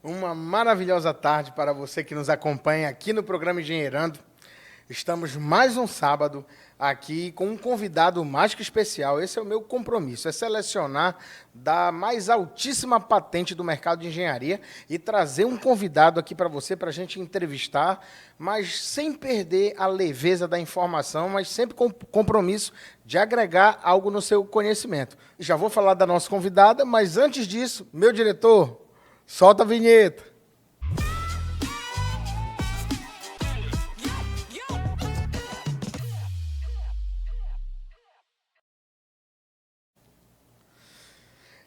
Uma maravilhosa tarde para você que nos acompanha aqui no programa Engenheirando. Estamos mais um sábado aqui com um convidado mais que especial. Esse é o meu compromisso, é selecionar da mais altíssima patente do mercado de engenharia e trazer um convidado aqui para você, para a gente entrevistar, mas sem perder a leveza da informação, mas sempre com compromisso de agregar algo no seu conhecimento. Já vou falar da nossa convidada, mas antes disso, meu diretor, solta a vinheta.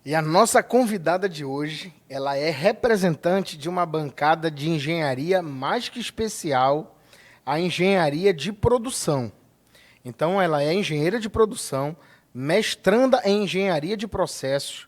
E a nossa convidada de hoje, ela é representante de uma bancada de engenharia mais que especial, a engenharia de produção. Então, ela é engenheira de produção, mestranda em engenharia de processos,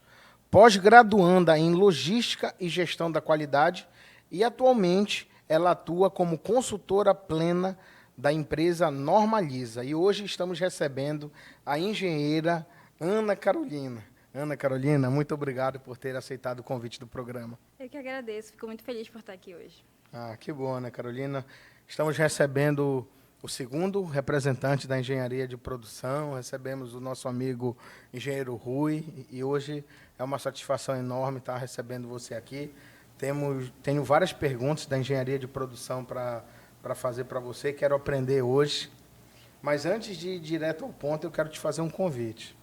pós-graduanda em logística e gestão da qualidade e, atualmente, ela atua como consultora plena da empresa Normaliza. E hoje estamos recebendo a engenheira Ana Carolina. Ana Carolina, muito obrigado por ter aceitado o convite do programa. Eu que agradeço, fico muito feliz por estar aqui hoje. Ah, que bom, Ana Carolina. Estamos recebendo o segundo representante da engenharia de produção, recebemos o nosso amigo engenheiro Rui, e hoje é uma satisfação enorme estar recebendo você aqui. Tenho várias perguntas da engenharia de produção para fazer para você, quero aprender hoje. Mas antes de ir direto ao ponto, eu quero te fazer um convite.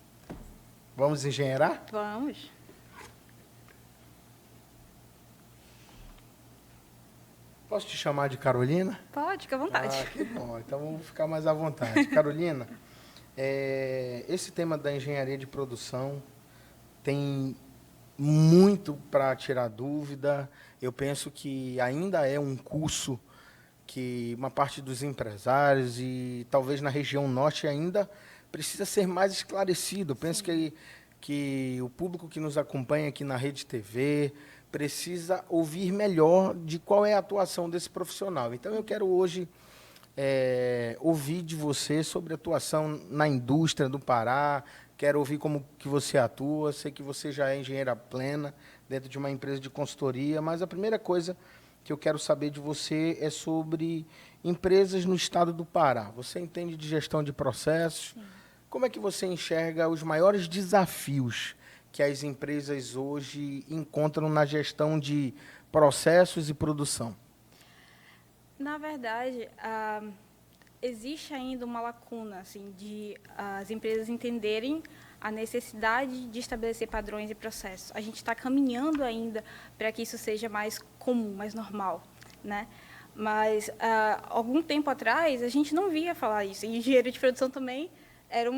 Vamos engenheirar? Vamos. Posso te chamar de Carolina? Pode, fica à vontade. Ah, que bom. Então vamos ficar mais à vontade. Carolina, esse tema da engenharia de produção tem muito para tirar dúvida. Eu penso que ainda é um curso que uma parte dos empresários e talvez na região norte ainda precisa ser mais esclarecido. Eu penso que o público que nos acompanha aqui na Rede TV precisa ouvir melhor de qual é a atuação desse profissional. Então, eu quero hoje ouvir de você sobre a atuação na indústria do Pará, quero ouvir como que você atua, sei que você já é engenheira plena dentro de uma empresa de consultoria, mas a primeira coisa que eu quero saber de você é sobre empresas no estado do Pará. Você entende de gestão de processos? Sim. Como é que você enxerga os maiores desafios que as empresas hoje encontram na gestão de processos e produção? Na verdade, existe ainda uma lacuna assim, de as empresas entenderem a necessidade de estabelecer padrões e processos. A gente está caminhando ainda para que isso seja mais comum, mais normal, né? Mas, algum tempo atrás, a gente não via falar isso. E engenheiro de produção também era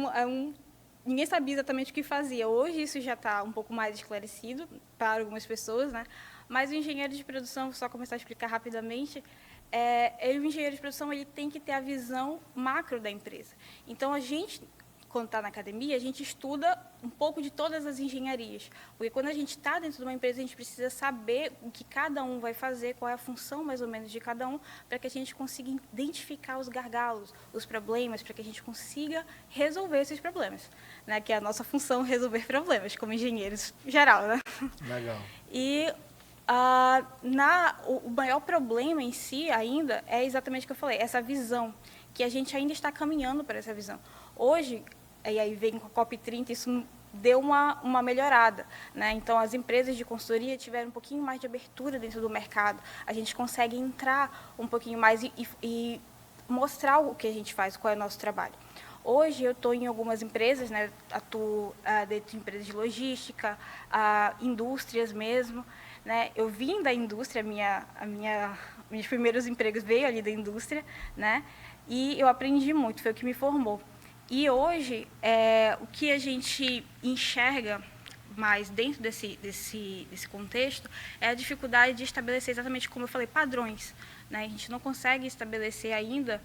ninguém sabia exatamente o que fazia. Hoje isso já está um pouco mais esclarecido para algumas pessoas, né? Mas o engenheiro de produção, só começar a explicar rapidamente, o engenheiro de produção ele tem que ter a visão macro da empresa. Então, a gente, quando está na academia, a gente estuda um pouco de todas as engenharias. Porque quando a gente está dentro de uma empresa, a gente precisa saber o que cada um vai fazer, qual é a função mais ou menos de cada um, para que a gente consiga identificar os gargalos, os problemas, para que a gente consiga resolver esses problemas. Né? Que é a nossa função, resolver problemas, como engenheiros em geral. Né? Legal. E o maior problema em si ainda é exatamente o que eu falei, essa visão, que a gente ainda está caminhando para essa visão. Hoje, e aí vem com a COP30, isso deu uma melhorada. Né? Então, as empresas de consultoria tiveram um pouquinho mais de abertura dentro do mercado. A gente consegue entrar um pouquinho mais e mostrar o que a gente faz, qual é o nosso trabalho. Hoje, eu estou em algumas empresas, né? Atuo dentro de empresas de logística, indústrias mesmo. Né? Eu vim da indústria, meus primeiros empregos veio ali da indústria, né? E eu aprendi muito, foi o que me formou. E hoje, o que a gente enxerga mais dentro desse contexto é a dificuldade de estabelecer, exatamente como eu falei, padrões. Né? A gente não consegue estabelecer ainda,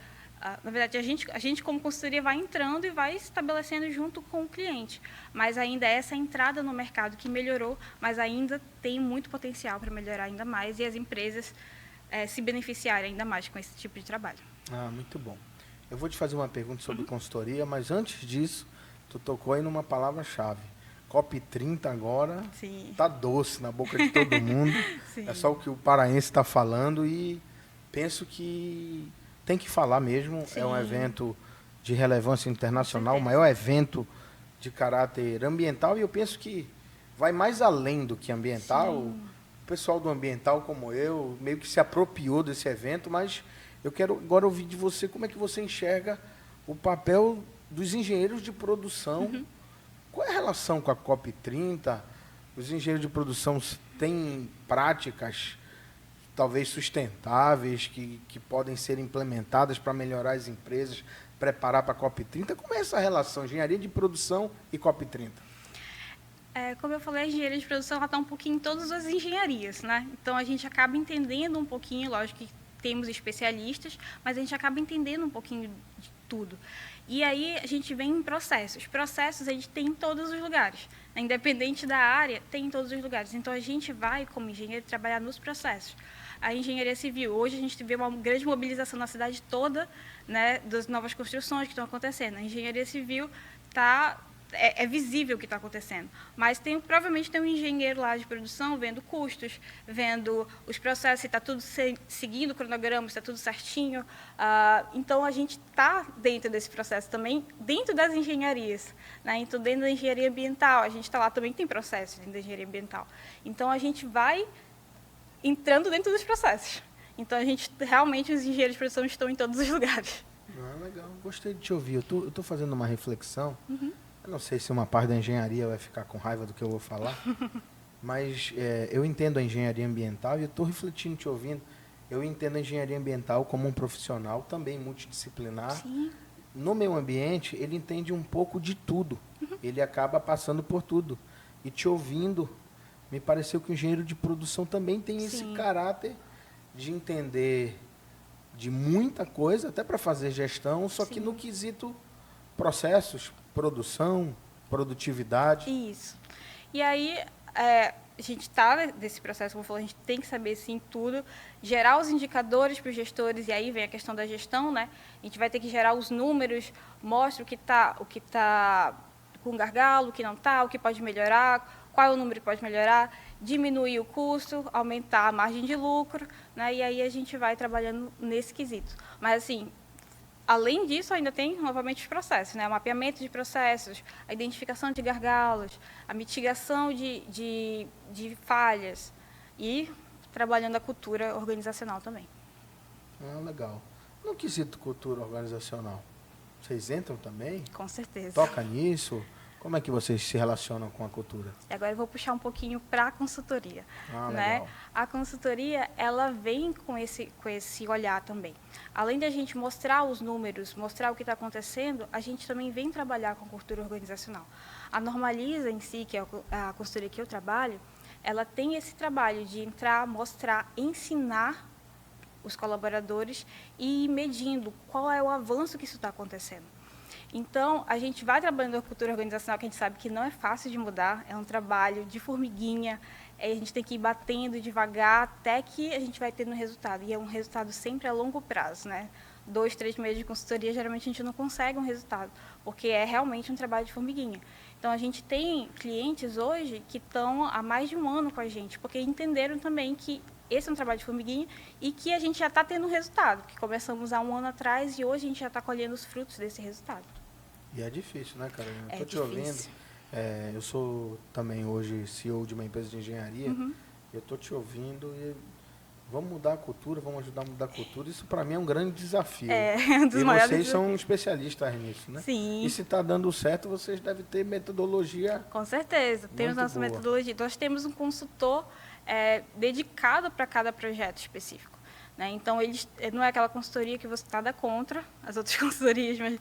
na verdade, a gente como consultoria vai entrando e vai estabelecendo junto com o cliente, mas ainda essa entrada no mercado que melhorou, mas ainda tem muito potencial para melhorar ainda mais e as empresas se beneficiarem ainda mais com esse tipo de trabalho. Ah, muito bom. Eu vou te fazer uma pergunta sobre consultoria, mas antes disso, tu tocou aí numa palavra-chave. COP30 agora Sim. tá doce na boca de todo mundo. Sim. É só o que o paraense está falando e penso que tem que falar mesmo. Sim. É um evento de relevância internacional, o certeza. maior evento de caráter ambiental, e eu penso que vai mais além do que ambiental. Sim. O pessoal do ambiental, como eu, meio que se apropriou desse evento, mas eu quero agora ouvir de você como é que você enxerga o papel dos engenheiros de produção. Qual é a relação com a COP30? Os engenheiros de produção têm práticas talvez sustentáveis que podem ser implementadas para melhorar as empresas, preparar para a COP30? Como é essa relação, engenharia de produção e COP30? Como eu falei, a engenharia de produção está um pouquinho em todas as engenharias, né? Então, a gente acaba entendendo um pouquinho, lógico que temos especialistas, mas a gente acaba entendendo um pouquinho de tudo. E aí, a gente vem em processos. Processos a gente tem em todos os lugares. Independente da área, tem em todos os lugares. Então, a gente vai, como engenheiro, trabalhar nos processos. A engenharia civil, hoje a gente vê uma grande mobilização na cidade toda, né, das novas construções que estão acontecendo. A engenharia civil é visível o que está acontecendo, mas provavelmente tem um engenheiro lá de produção vendo custos, vendo os processos, se está tudo seguindo o cronograma, se está tudo certinho. Então, a gente está dentro desse processo também, dentro das engenharias, né? Então, dentro da engenharia ambiental, a gente está lá também, tem processos dentro da engenharia ambiental. Então, a gente vai entrando dentro dos processos. Então, realmente, os engenheiros de produção estão em todos os lugares. Legal, gostei de te ouvir. Eu estou fazendo uma reflexão. Eu não sei se uma parte da engenharia vai ficar com raiva do que eu vou falar, mas eu entendo a engenharia ambiental e eu estou refletindo, te ouvindo. Eu entendo a engenharia ambiental como um profissional também multidisciplinar. Sim. No meio ambiente, ele entende um pouco de tudo. Ele acaba passando por tudo. E te ouvindo, me pareceu que o engenheiro de produção também tem esse Sim. caráter de entender de muita coisa, até para fazer gestão, só que Sim. no quesito processos, produção, produtividade. Isso. E aí, a gente está nesse processo, como eu falei, a gente tem que saber, sim, tudo, gerar os indicadores para os gestores, e aí vem a questão da gestão, né? A gente vai ter que gerar os números, mostra o que tá com gargalo, o que não está, o que pode melhorar, qual é o número que pode melhorar, diminuir o custo, aumentar a margem de lucro, né? E aí a gente vai trabalhando nesse quesito. Mas, assim, além disso, ainda tem, novamente, os processos, né? O mapeamento de processos, a identificação de gargalos, a mitigação de falhas e trabalhando a cultura organizacional também. Legal. No quesito cultura organizacional, vocês entram também? Com certeza. Toca nisso? Como é que vocês se relacionam com a cultura? E agora eu vou puxar um pouquinho para a consultoria. Né? Legal. A consultoria, ela vem com esse olhar também. Além de a gente mostrar os números, mostrar o que está acontecendo, a gente também vem trabalhar com a cultura organizacional. A Normaliza em si, que é a consultoria que eu trabalho, ela tem esse trabalho de entrar, mostrar, ensinar os colaboradores e ir medindo qual é o avanço que isso está acontecendo. Então, a gente vai trabalhando a cultura organizacional, que a gente sabe que não é fácil de mudar, é um trabalho de formiguinha, a gente tem que ir batendo devagar até que a gente vai tendo resultado. E é um resultado sempre a longo prazo, né? 2, 3 meses de consultoria, geralmente a gente não consegue um resultado, porque é realmente um trabalho de formiguinha. Então, a gente tem clientes hoje que estão há mais de um ano com a gente, porque entenderam também que esse é um trabalho de formiguinha e que a gente já está tendo resultado, que começamos há um ano atrás e hoje a gente já está colhendo os frutos desse resultado. E é difícil, né, Carolina? É Estou te difícil. ouvindo. Eu sou também hoje CEO de uma empresa de engenharia. Eu estou te ouvindo e vamos mudar a cultura, vamos ajudar a mudar a cultura. Isso, para mim, é um grande desafio. É um dos e maiores vocês são desafios. especialistas nisso, né? Sim. E se está dando certo, vocês devem ter metodologia. Com certeza. Temos Muito nossa boa. metodologia. Nós temos um consultor dedicado para cada projeto específico. Né? Então, não é aquela consultoria que você nada contra as outras consultorias, mas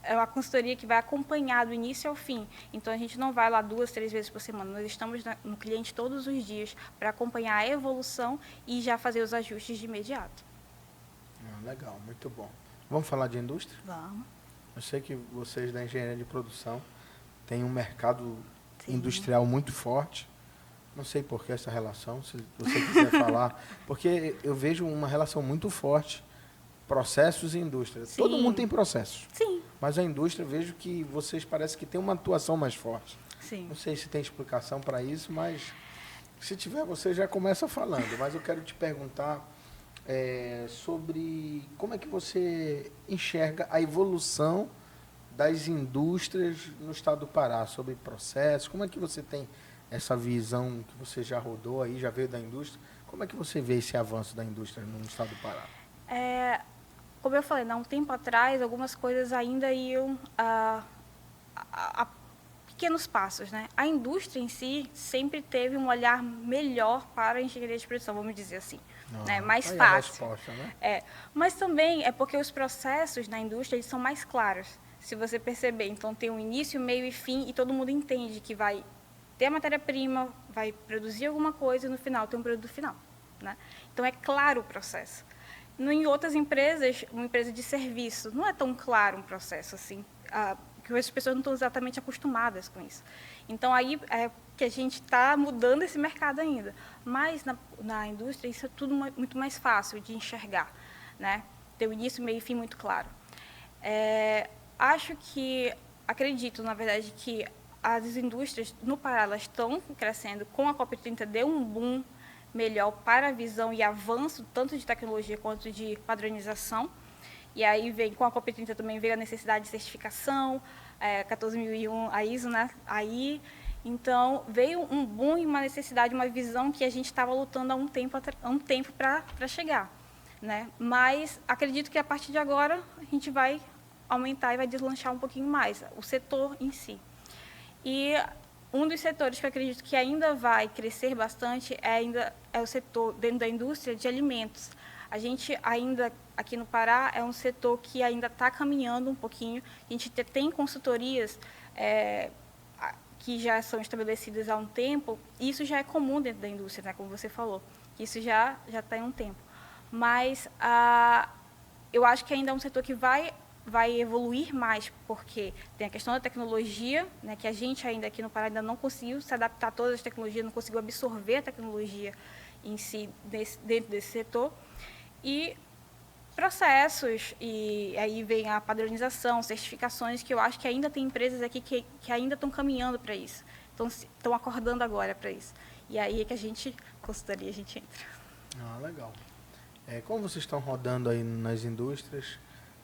é uma consultoria que vai acompanhar do início ao fim. Então, a gente não vai lá 2, 3 vezes por semana. Nós estamos no cliente todos os dias para acompanhar a evolução e já fazer os ajustes de imediato. Legal, muito bom. Vamos falar de indústria? Vamos. Eu sei que vocês da engenharia de produção têm um mercado Sim. industrial muito forte. Não sei por que essa relação, se você quiser falar. Porque eu vejo uma relação muito forte. Processos e indústria. Sim. Todo mundo tem processos. Sim. Mas a indústria, vejo que vocês parecem que têm uma atuação mais forte. Sim. Não sei se tem explicação para isso, mas se tiver, você já começa falando. Mas eu quero te perguntar sobre como é que você enxerga a evolução das indústrias no estado do Pará, sobre processos. Como é que você tem essa visão que você já rodou aí, já veio da indústria? Como é que você vê esse avanço da indústria no estado do Pará? Como eu falei, há um tempo atrás, algumas coisas ainda iam a pequenos passos, né? A indústria em si sempre teve um olhar melhor para a engenharia de produção, vamos dizer assim, né? Mais Aí fácil. a resposta, né? Mas também é porque os processos na indústria eles são mais claros, se você perceber. Então tem um início, meio e fim e todo mundo entende que vai ter a matéria-prima, vai produzir alguma coisa e no final tem um produto final, né? Então é claro o processo. Em outras empresas, uma empresa de serviço, não é tão claro um processo assim, que as pessoas não estão exatamente acostumadas com isso. Então, aí é que a gente está mudando esse mercado ainda. Mas, na indústria, isso é tudo muito mais fácil de enxergar, né? Ter o início, meio e fim muito claro. Acredito, na verdade, que as indústrias no Pará elas estão crescendo. Com a COP30 deu um boom melhor para a visão e avanço, tanto de tecnologia quanto de padronização. E aí vem, com a COP30 também veio a necessidade de certificação, 14.001, a ISO, né? Aí, então, veio um boom e uma necessidade, uma visão que a gente estava lutando há um tempo para chegar, né? Mas acredito que a partir de agora a gente vai aumentar e vai deslanchar um pouquinho mais o setor em si. E um dos setores que eu acredito que ainda vai crescer bastante é o setor dentro da indústria de alimentos. A gente ainda, aqui no Pará, é um setor que ainda está caminhando um pouquinho. A gente tem consultorias que já são estabelecidas há um tempo, e isso já é comum dentro da indústria, né, como você falou. Isso já está em um tempo. Mas eu acho que ainda é um setor que vai evoluir mais, porque tem a questão da tecnologia, né, que a gente ainda aqui no Pará ainda não conseguiu se adaptar a todas as tecnologias, não conseguiu absorver a tecnologia em si dentro desse setor. E processos, e aí vem a padronização, certificações, que eu acho que ainda tem empresas aqui que ainda estão caminhando para isso, estão acordando agora para isso. E aí é que consultoria, a gente entra. Legal. Como vocês estão rodando aí nas indústrias,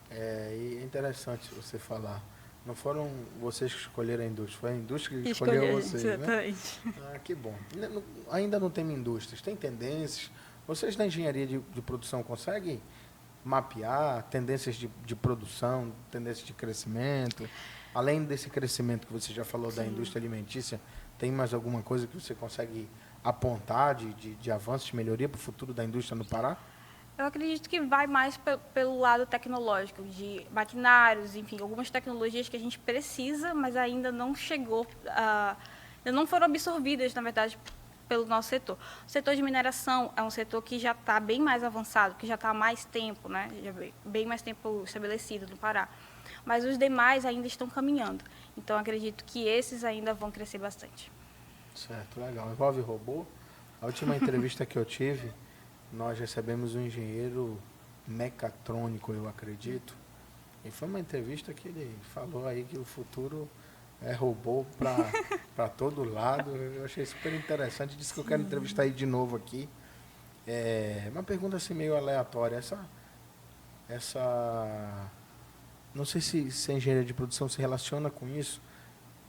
e é interessante você falar, não foram vocês que escolheram a indústria, foi a indústria que escolheu vocês, exatamente, né? Que bom. Ainda não tem indústrias, tem tendências. Vocês da engenharia de produção conseguem mapear tendências de produção, tendências de crescimento? Além desse crescimento que você já falou da indústria alimentícia, tem mais alguma coisa que você consegue apontar de avanço, de melhoria para o futuro da indústria no Pará? Eu acredito que vai mais pelo lado tecnológico, de maquinários, enfim, algumas tecnologias que a gente precisa, mas ainda não chegou, ainda não foram absorvidas, na verdade, pelo nosso setor. O setor de mineração é um setor que já está bem mais avançado, que já está há mais tempo, né? Já bem mais tempo estabelecido no Pará. Mas os demais ainda estão caminhando. Então, acredito que esses ainda vão crescer bastante. Certo, legal. Envolve robô? A última entrevista que eu tive, nós recebemos um engenheiro mecatrônico, eu acredito. E foi uma entrevista que ele falou aí que o futuro é robô para todo lado. Eu achei super interessante. Disse que eu quero entrevistar ele de novo aqui. Uma pergunta assim meio aleatória. Não sei se a engenharia de produção se relaciona com isso.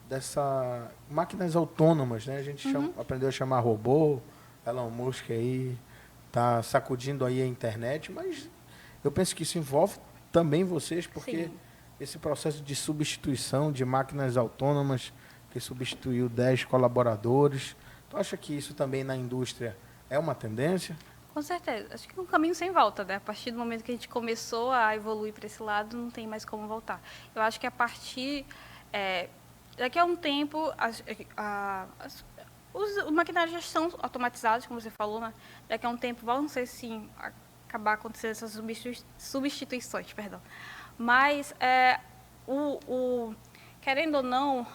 Dessa máquinas autônomas, né? A gente aprendeu a chamar robô. Elon Musk aí está sacudindo aí a internet, mas eu penso que isso envolve também vocês, porque Sim. esse processo de substituição de máquinas autônomas que substituiu 10 colaboradores, tu acha que isso também na indústria é uma tendência? Com certeza. Acho que é um caminho sem volta, né? A partir do momento que a gente começou a evoluir para esse lado, não tem mais como voltar. Eu acho que a partir... daqui a um tempo, os maquinários já são automatizados, como você falou, né? Daqui a um tempo vão ser, sim, acabar acontecendo essas substituições, perdão. Mas, querendo ou não,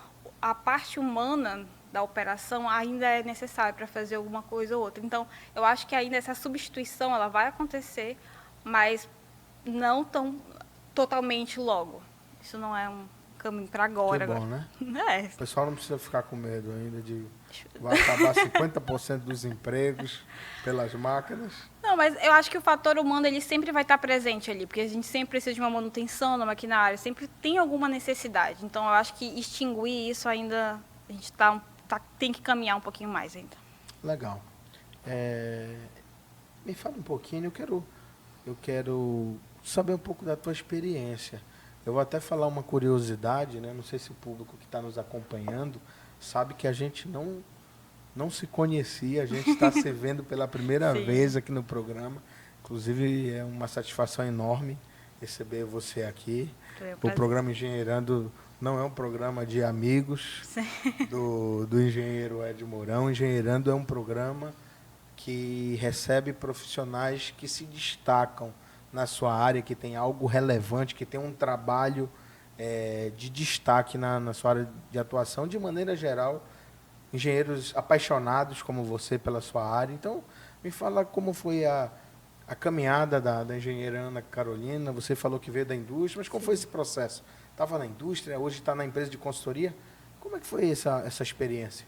a parte humana da operação ainda é necessária para fazer alguma coisa ou outra. Então, eu acho que ainda essa substituição ela vai acontecer, mas não tão totalmente logo. Isso não é um caminho para agora. Que bom, né? É. O pessoal não precisa ficar com medo ainda de vai acabar 50% dos empregos pelas máquinas. Não, mas eu acho que o fator humano ele sempre vai estar presente ali, porque a gente sempre precisa de uma manutenção na maquinária, sempre tem alguma necessidade. Então, eu acho que extinguir isso ainda, a gente tem que caminhar um pouquinho mais ainda. Legal. Me fala um pouquinho, eu quero saber um pouco da tua experiência. Eu vou até falar uma curiosidade, né? Não sei se o público que está nos acompanhando sabe que a gente não se conhecia, a gente está se vendo pela primeira vez aqui no programa. Inclusive, é uma satisfação enorme receber você aqui. O programa Engenheirando não é um programa de amigos do engenheiro Ed Mourão. Engenheirando é um programa que recebe profissionais que se destacam na sua área, que tem algo relevante, que tem um trabalho de destaque na sua área de atuação, de maneira geral, engenheiros apaixonados como você pela sua área. Então, me fala como foi a caminhada da engenheira Ana Carolina. Você falou que veio da indústria, mas como foi esse processo? Estava na indústria, hoje está na empresa de consultoria. Como é que foi essa experiência?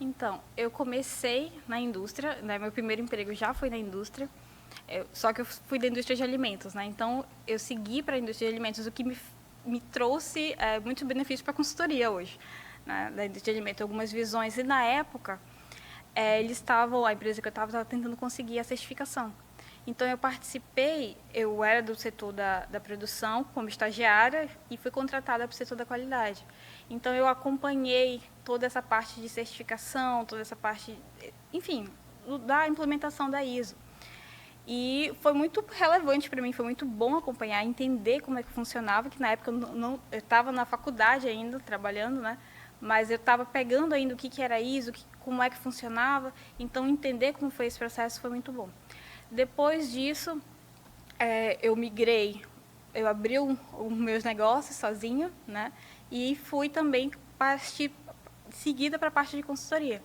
Então, eu comecei na indústria, né? Meu primeiro emprego já foi na indústria, só que eu fui da indústria de alimentos, né? Então, eu segui para a indústria de alimentos, o que me trouxe muito benefício para a consultoria hoje, né? Da indústria de alimentos, algumas visões. E na época, a empresa que eu estava tentando conseguir a certificação. Então, eu era do setor da produção como estagiária e fui contratada para o setor da qualidade. Então, eu acompanhei toda essa parte de certificação, toda essa parte, enfim, da implementação da ISO. E foi muito relevante para mim, foi muito bom acompanhar, entender como é que funcionava, que na época eu estava na faculdade ainda, trabalhando, né? Mas eu estava pegando ainda o que era ISO, como é que funcionava, então entender como foi esse processo foi muito bom. Depois disso, eu migrei, eu abri os meus negócios sozinha, né? E fui também seguida para a parte de consultoria.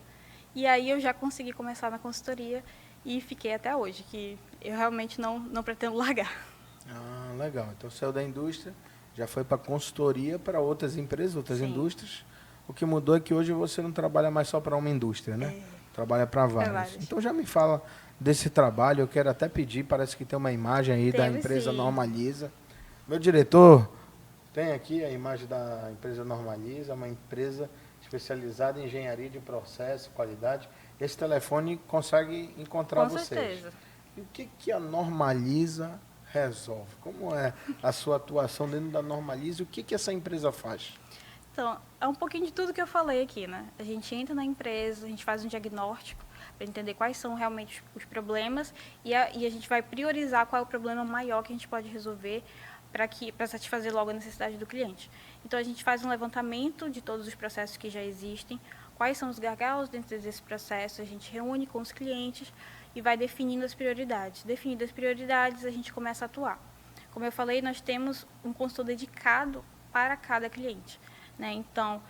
E aí eu já consegui começar na consultoria e fiquei até hoje, que eu realmente não pretendo largar. Ah, legal. Então, saiu da indústria, já foi para consultoria para outras empresas, outras indústrias. O que mudou é que hoje você não trabalha mais só para uma indústria, né? Trabalha para várias. Então, já me fala desse trabalho. Eu quero até pedir, parece que tem uma imagem aí da empresa Normaliza. Meu diretor, tem aqui a imagem da empresa Normaliza, uma empresa especializada em engenharia de processo, qualidade. Esse telefone consegue encontrar vocês. Com certeza. E o que a Normaliza resolve? Como é a sua atuação dentro da Normaliza e o que essa empresa faz? Então, é um pouquinho de tudo que eu falei aqui, né? A gente entra na empresa, a gente faz um diagnóstico para entender quais são realmente os problemas e a gente vai priorizar qual é o problema maior que a gente pode resolver para satisfazer logo a necessidade do cliente. Então, a gente faz um levantamento de todos os processos que já existem, quais são os gargalos dentro desse processo, a gente reúne com os clientes e vai definindo as prioridades. Definidas as prioridades, a gente começa a atuar. Como eu falei, nós temos um consultor dedicado para cada cliente, né? Então,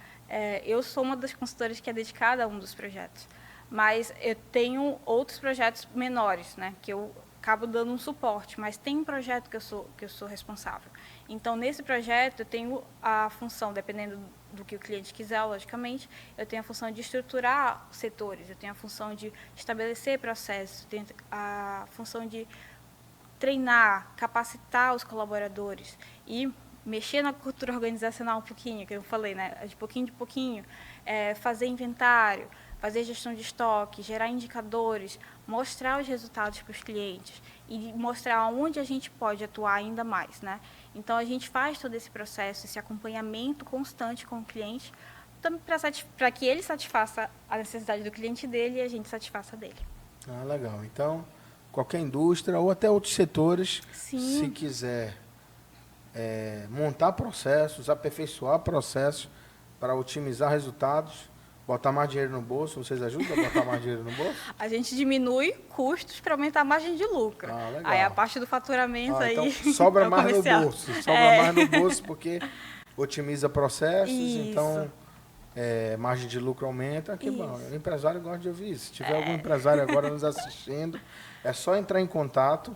eu sou uma das consultoras que é dedicada a um dos projetos, mas eu tenho outros projetos menores, né, que eu acabo dando um suporte, mas tem um projeto que eu sou responsável. Então, nesse projeto, eu tenho a função, dependendo do que o cliente quiser, logicamente, eu tenho a função de estruturar setores, eu tenho a função de estabelecer processos, tenho a função de treinar, capacitar os colaboradores e mexer na cultura organizacional um pouquinho, que eu falei, né, de pouquinho, fazer inventário, fazer gestão de estoque, gerar indicadores, mostrar os resultados para os clientes e mostrar onde a gente pode atuar ainda mais, né? Então, a gente faz todo esse processo, esse acompanhamento constante com o cliente, para que ele satisfaça a necessidade do cliente dele e a gente satisfaça dele. Ah, legal. Então, qualquer indústria ou até outros setores, Sim. Se quiser montar processos, aperfeiçoar processos para otimizar resultados, botar mais dinheiro no bolso, vocês ajudam a botar mais dinheiro no bolso? A gente diminui custos para aumentar a margem de lucro. Ah, legal. Aí a parte do faturamento então aí sobra mais comercial. No bolso. Sobra mais no bolso porque otimiza processos, então margem de lucro aumenta. Que bom. O empresário gosta de ouvir isso. Se tiver algum empresário agora nos assistindo, é só entrar em contato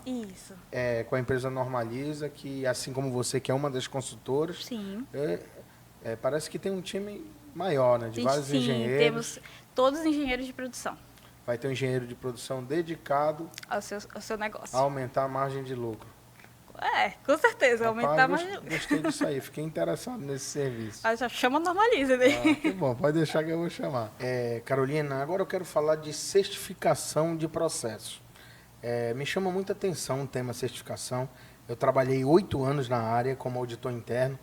com a empresa Normaliza, que assim como você, que é uma das consultoras, Sim. Parece que tem um time maior, né? De vários engenheiros. Temos todos engenheiros de produção. Vai ter um engenheiro de produção dedicado ao seu negócio. a aumentar a margem de lucro. Com certeza, Rapaz, aumentar a margem de lucro. Gostei disso aí, fiquei interessado nesse serviço. Já chama Normaliza, né? Que bom, pode deixar que eu vou chamar. Carolina, agora eu quero falar de certificação de processos. Me chama muita atenção o tema certificação. Eu trabalhei 8 anos na área como auditor interno.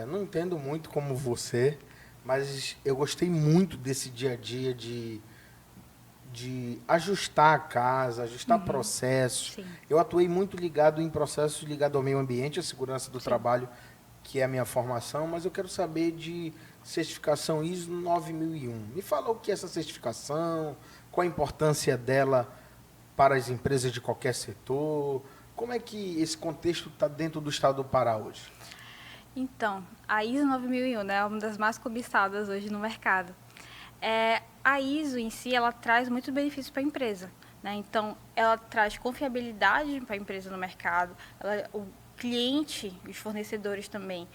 Não entendo muito como você, mas eu gostei muito desse dia a dia de ajustar a casa, ajustar processos. Sim. Eu atuei muito ligado em processos ligados ao meio ambiente, à segurança do trabalho, que é a minha formação, mas eu quero saber de certificação ISO 9001. Me fala o que é essa certificação, qual a importância dela para as empresas de qualquer setor, como é que esse contexto está dentro do estado do Pará hoje? Então, a ISO 9001, né, é uma das mais cobiçadas hoje no mercado. A ISO em si, ela traz muitos benefícios para a empresa, né? Então, ela traz confiabilidade para a empresa no mercado, o cliente, os fornecedores também,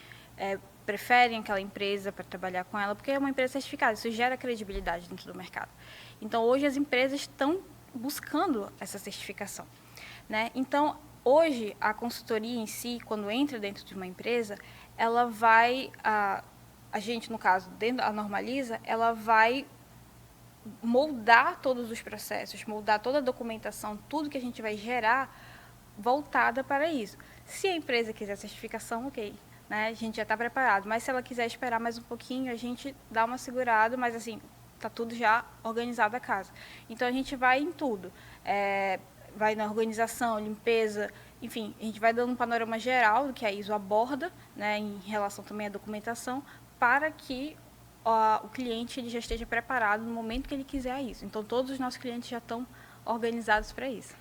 preferem aquela empresa para trabalhar com ela, porque é uma empresa certificada, isso gera credibilidade dentro do mercado. Então, hoje as empresas estão buscando essa certificação, né? Então, hoje, a consultoria em si, quando entra dentro de uma empresa, ela vai... A gente, no caso, dentro da Normaliza, ela vai moldar todos os processos, moldar toda a documentação, tudo que a gente vai gerar voltada para isso. Se a empresa quiser certificação, ok, né? A gente já está preparado. Mas se ela quiser esperar mais um pouquinho, a gente dá uma segurada, mas assim, está tudo já organizado a casa. Então, a gente vai em tudo. Vai na organização, limpeza, enfim, a gente vai dando um panorama geral do que a ISO aborda, né, em relação também à documentação, para que o cliente ele já esteja preparado no momento que ele quiser a ISO. Então, todos os nossos clientes já estão organizados para isso.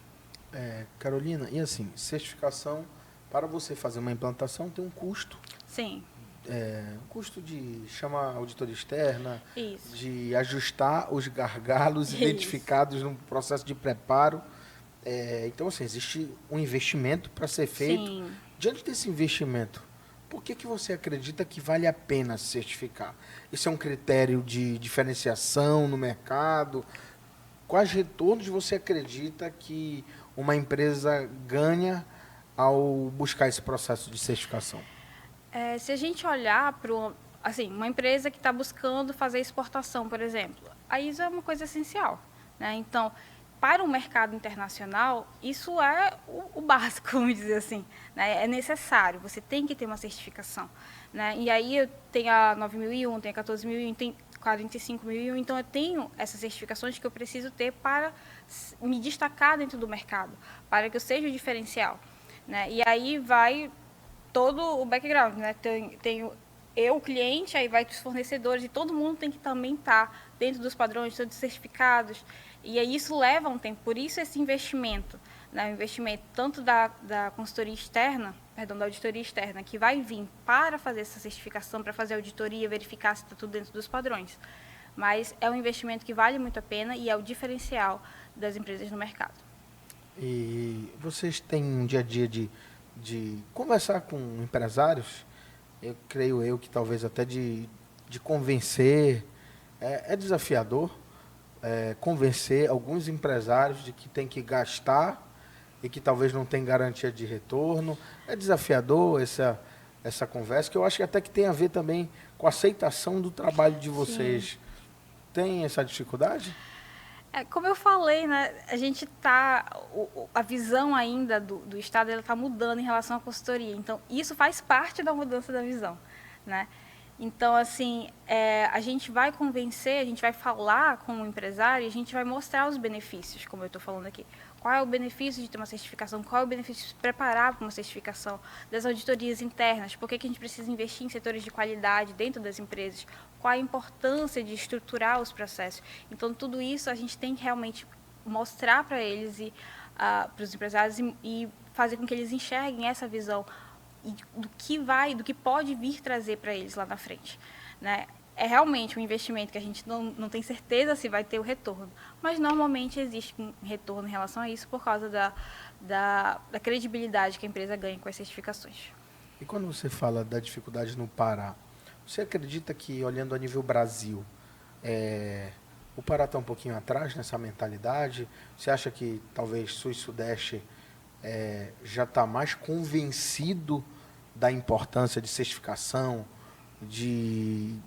Carolina, e assim, certificação, para você fazer uma implantação, tem um custo. Sim. Um custo de chamar auditoria externa, Isso. de ajustar os gargalos identificados no processo de preparo. Então, assim, existe um investimento para ser feito. Sim. Diante desse investimento, por que você acredita que vale a pena se certificar? Isso é um critério de diferenciação no mercado? Quais retornos você acredita que uma empresa ganha ao buscar esse processo de certificação? Se a gente olhar para uma empresa que está buscando fazer exportação, por exemplo, a ISO é uma coisa essencial, né? Então, para o mercado internacional, isso é o básico, vamos dizer assim, né? É necessário, você tem que ter uma certificação, né? E aí tem a 9001, tem a 14001, tem 45001, então eu tenho essas certificações que eu preciso ter para me destacar dentro do mercado, para que eu seja o diferencial, né? E aí vai todo o background, né? Tenho eu, o cliente, aí vai os fornecedores, e todo mundo tem que também estar dentro dos padrões, todos certificados. E aí isso leva um tempo, por isso esse investimento, né? O investimento tanto da consultoria externa, da auditoria externa, que vai vir para fazer essa certificação, para fazer a auditoria, verificar se está tudo dentro dos padrões. Mas é um investimento que vale muito a pena e é o diferencial das empresas no mercado. E vocês têm um dia a dia de conversar com empresários? Eu creio que talvez até de convencer. É desafiador convencer alguns empresários de que tem que gastar e que talvez não tem garantia de retorno. É desafiador essa conversa, que eu acho que até que tem a ver também com a aceitação do trabalho de vocês. Sim. Tem essa dificuldade? Como eu falei, né, a visão ainda do Estado está mudando em relação à consultoria. Então, isso faz parte da mudança da visão, né? Então, assim, a gente vai convencer, a gente vai falar com o empresário e a gente vai mostrar os benefícios, como eu estou falando aqui. Qual é o benefício de ter uma certificação? Qual é o benefício de se preparar para uma certificação? Das auditorias internas? Por que a gente precisa investir em setores de qualidade dentro das empresas? Qual a importância de estruturar os processos? Então, tudo isso a gente tem que realmente mostrar para eles e para os empresários e fazer com que eles enxerguem essa visão do que pode vir trazer para eles lá na frente, né? É realmente um investimento que a gente não tem certeza se vai ter o retorno, mas normalmente existe um retorno em relação a isso por causa da credibilidade que a empresa ganha com as certificações. E quando você fala da dificuldade no Pará, Você acredita que, olhando a nível Brasil, o Pará está um pouquinho atrás nessa mentalidade? Você acha que talvez Sul e Sudeste já está mais convencido da importância de certificação, de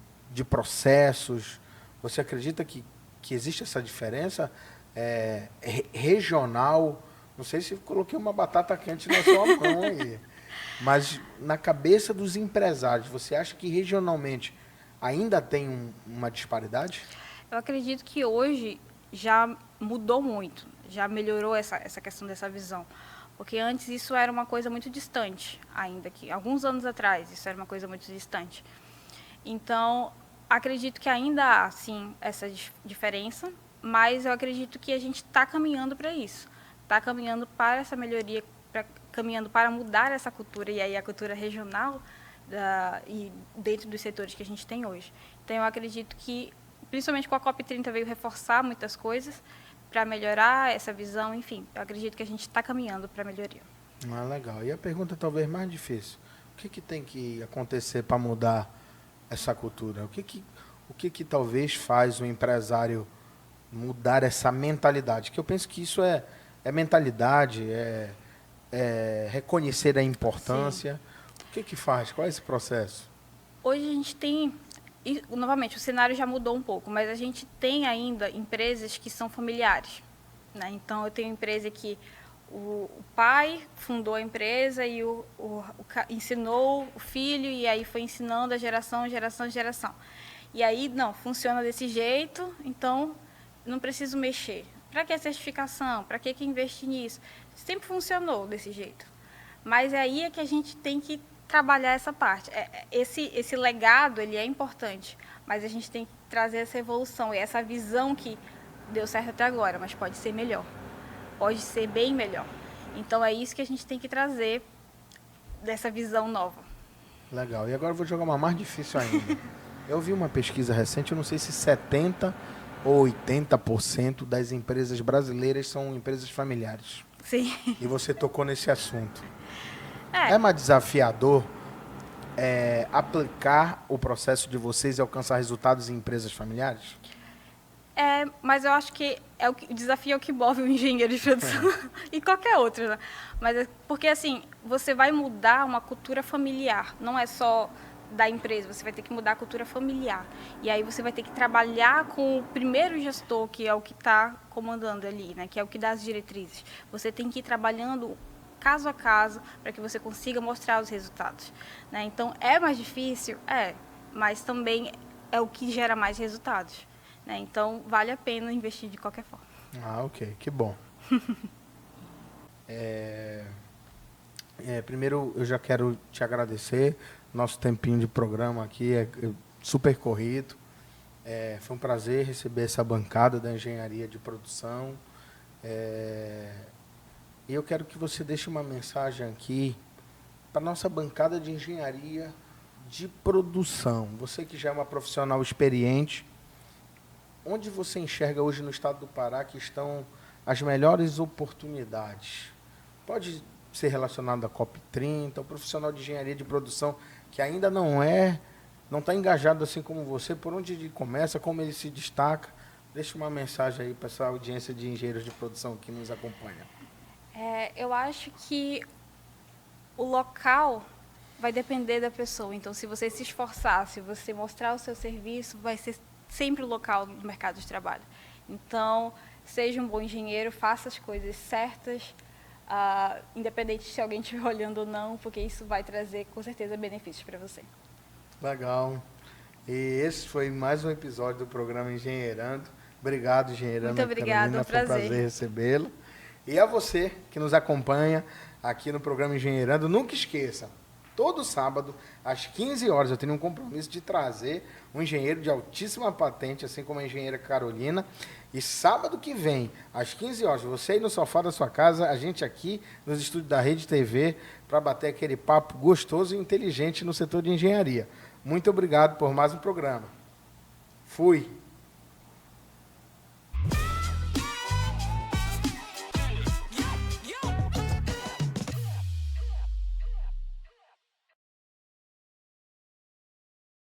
processos? Você acredita que existe essa diferença regional? Não sei se coloquei uma batata quente na sua mão aí, mas na cabeça dos empresários, você acha que regionalmente ainda tem uma disparidade? Eu acredito que hoje já mudou muito, já melhorou essa questão dessa visão. Porque antes isso era uma coisa muito distante, ainda que alguns anos atrás isso era uma coisa muito distante. Então, acredito que ainda há, sim, essa diferença, mas eu acredito que a gente está caminhando para isso. Está caminhando para essa melhoria, caminhando para mudar essa cultura, e aí a cultura regional e dentro dos setores que a gente tem hoje. Então, eu acredito que, principalmente com a COP30, veio reforçar muitas coisas para melhorar essa visão, enfim. Eu acredito que a gente está caminhando para a melhoria. Legal. E a pergunta talvez mais difícil. O que tem que acontecer para mudar essa cultura? O que talvez faz o empresário mudar essa mentalidade? Que eu penso que isso é mentalidade, reconhecer a importância. Sim. O que faz? Qual é esse processo? Hoje a gente tem, e, novamente, o cenário já mudou um pouco, mas a gente tem ainda empresas que são familiares, né? Então, eu tenho empresa que o pai fundou a empresa e ensinou o filho, e aí foi ensinando a geração. E aí, não, funciona desse jeito, então não preciso mexer. Para que a certificação? Para que investir nisso? Sempre funcionou desse jeito. Mas aí é que a gente tem que trabalhar essa parte. Esse legado, ele é importante, mas a gente tem que trazer essa evolução e essa visão que deu certo até agora, mas pode ser melhor. Pode ser bem melhor. Então, é isso que a gente tem que trazer dessa visão nova. Legal. E agora eu vou jogar uma mais difícil ainda. Eu vi uma pesquisa recente, eu não sei se 70% ou 80% das empresas brasileiras são empresas familiares. Sim. E você tocou nesse assunto. É mais desafiador aplicar o processo de vocês e alcançar resultados em empresas familiares? Mas eu acho que o desafio é o que move o engenheiro de produção e qualquer outro, né? Mas porque, assim, você vai mudar uma cultura familiar, não é só da empresa, você vai ter que mudar a cultura familiar. E aí você vai ter que trabalhar com o primeiro gestor, que é o que está comandando ali, né? Que é o que dá as diretrizes. Você tem que ir trabalhando caso a caso para que você consiga mostrar os resultados, né? Então, é mais difícil? Mas também é o que gera mais resultados. Então, vale a pena investir de qualquer forma. Ok. Que bom. Primeiro, eu já quero te agradecer. Nosso tempinho de programa aqui é super corrido. Foi um prazer receber essa bancada da engenharia de produção. E eu quero que você deixe uma mensagem aqui para a nossa bancada de engenharia de produção. Você que já é uma profissional experiente, onde você enxerga hoje no estado do Pará que estão as melhores oportunidades? Pode ser relacionado à COP30, o profissional de engenharia de produção que ainda não está engajado assim como você, por onde ele começa, como ele se destaca. Deixa uma mensagem aí para essa audiência de engenheiros de produção que nos acompanha. Eu acho que o local vai depender da pessoa. Então, se você se esforçar, se você mostrar o seu serviço, vai ser sempre o local do mercado de trabalho. Então, seja um bom engenheiro, faça as coisas certas, independente se alguém estiver olhando ou não, porque isso vai trazer, com certeza, benefícios para você. Legal. E esse foi mais um episódio do programa Engenheirando. Obrigado, Engenheirando. Muito obrigada, é um prazer. Foi um prazer recebê-lo. E a você que nos acompanha aqui no programa Engenheirando, nunca esqueça, todo sábado, às 15 horas, eu tenho um compromisso de trazer um engenheiro de altíssima patente, assim como a engenheira Carolina. E sábado que vem, às 15 horas, você aí no sofá da sua casa, a gente aqui nos estúdios da Rede TV, para bater aquele papo gostoso e inteligente no setor de engenharia. Muito obrigado por mais um programa. Fui!